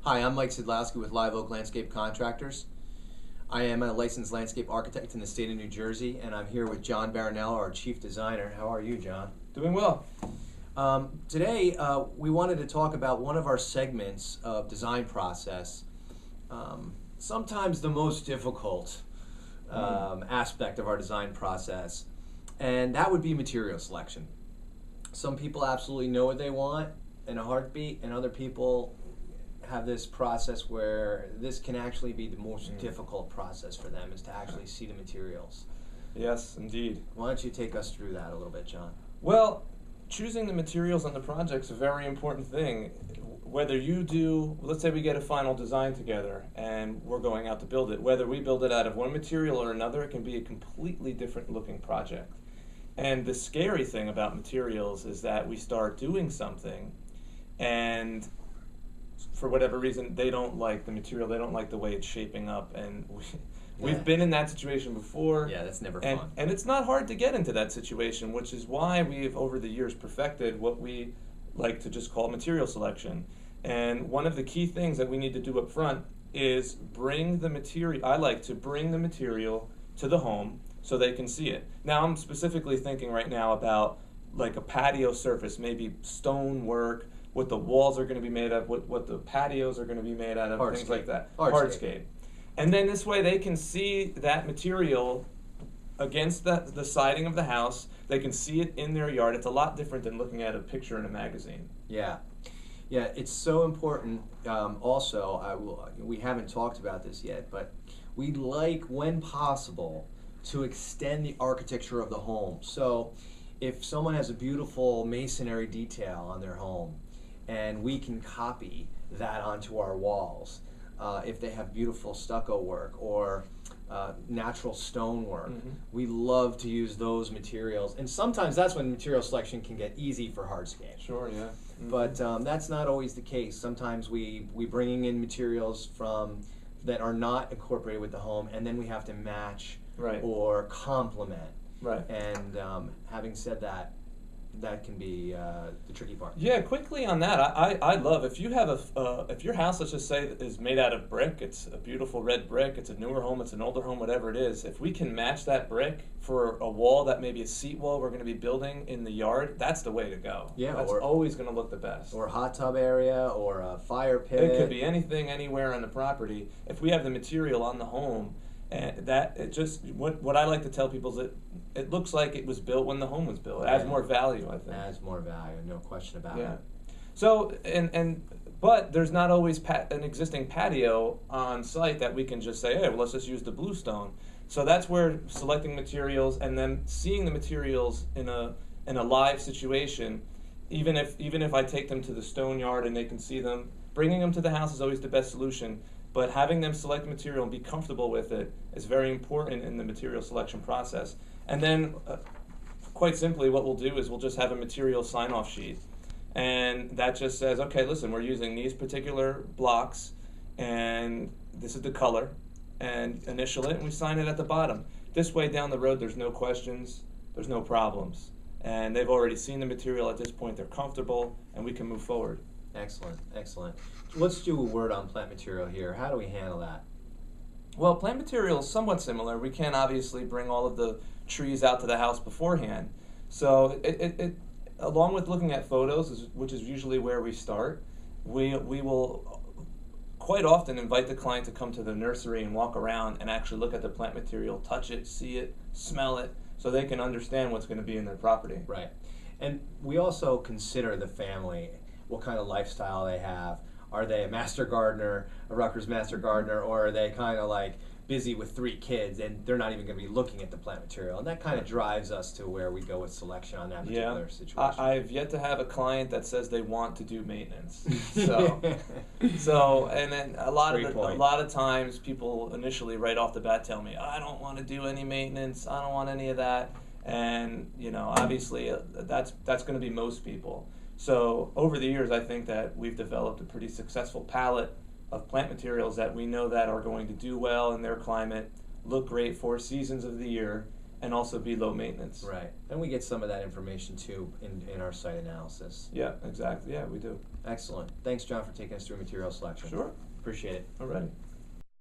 Hi, I'm Mike Sidlowski with Live Oak Landscape Contractors. I am a licensed landscape architect in the state of New Jersey, and I'm here with John Baronello, our chief designer. How are you, John? Doing well. Today, we wanted to talk about one of our segments of design process, sometimes the most difficult aspect of our design process, and that would be material selection. Some people absolutely know what they want in a heartbeat, and other people have this process where this can actually be the most difficult process for them, is to actually see the materials. Yes, indeed. Why don't you take us through that a little bit, John? Well, choosing the materials on the project is a very important thing. Whether you do, let's say we get a final design together and we're going out to build it, whether we build it out of one material or another, it can be a completely different looking project. And the scary thing about materials is that we start doing something and for whatever reason, they don't like the material, they don't like the way it's shaping up, and we've been in that situation before. Yeah, that's never fun. And it's not hard to get into that situation, which is why we've, over the years, perfected what we like to just call material selection. And one of the key things that we need to do up front is bring the material, I like to bring the material to the home so they can see it. Now, I'm specifically thinking right now about like a patio surface, maybe stone work, what the walls are going to be made of, what the patios are going to be made out of, things like that. Hardscape. And then this way they can see that material against the siding of the house. They can see it in their yard. It's a lot different than looking at a picture in a magazine. Yeah. Yeah, it's so important. We haven't talked about this yet, but we'd like, when possible, to extend the architecture of the home. So if someone has a beautiful masonry detail on their home, and we can copy that onto our walls. If they have beautiful stucco work or natural stone work, we love to use those materials. And sometimes that's when material selection can get easy for hardscape. Sure, yeah. But that's not always the case. Sometimes we bringing in materials that are not incorporated with the home, and then we have to match or complement. Right. And having said that, that can be the tricky part. Yeah, quickly on that, I love if you have if your house, let's just say, is made out of brick, it's a beautiful red brick, it's a newer home, it's an older home, whatever it is, if we can match that brick for a wall that may be a seat wall we're going to be building in the yard, that's the way to go. Yeah, that's always going to look the best. Or a hot tub area, or a fire pit. It could be anything, anywhere on the property. If we have the material on the home, and that it just what I like to tell people is that it looks like it was built when the home was built. It adds more value, I think. It adds more value, no question about it. So but there's not always an existing patio on site that we can just say, hey, well, let's just use the bluestone. So that's where selecting materials and then seeing the materials in a live situation, even if I take them to the stone yard and they can see them, bringing them to the house is always the best solution. But having them select material and be comfortable with it is very important in the material selection process. And then, quite simply, what we'll do is we'll just have a material sign-off sheet. And that just says, okay, listen, we're using these particular blocks, and this is the color, and initial it, and we sign it at the bottom. This way, down the road, there's no questions, there's no problems. And they've already seen the material at this point, they're comfortable, and we can move forward. Excellent, excellent. Let's do a word on plant material here. How do we handle that? Well, plant material is somewhat similar. We can't obviously bring all of the trees out to the house beforehand. So it along with looking at photos, which is usually where we start, we will quite often invite the client to come to the nursery and walk around and actually look at the plant material, touch it, see it, smell it, so they can understand what's going to be in their property. Right. And we also consider the family, what kind of lifestyle they have. Are they a master gardener, a Rutgers master gardener, or are they kind of like busy with 3 kids and they're not even going to be looking at the plant material? And that kind of drives us to where we go with selection on that particular situation. I've yet to have a client that says they want to do maintenance. And then a lot of times people initially right off the bat tell me, I don't want to do any maintenance, I don't want any of that. And obviously that's going to be most people. So over the years, I think that we've developed a pretty successful palette of plant materials that we know that are going to do well in their climate, look great 4 seasons of the year, and also be low maintenance. Right. And we get some of that information too in our site analysis. Yeah, exactly. Yeah, we do. Excellent. Thanks, John, for taking us through material selection. Sure. Appreciate it. Alrighty.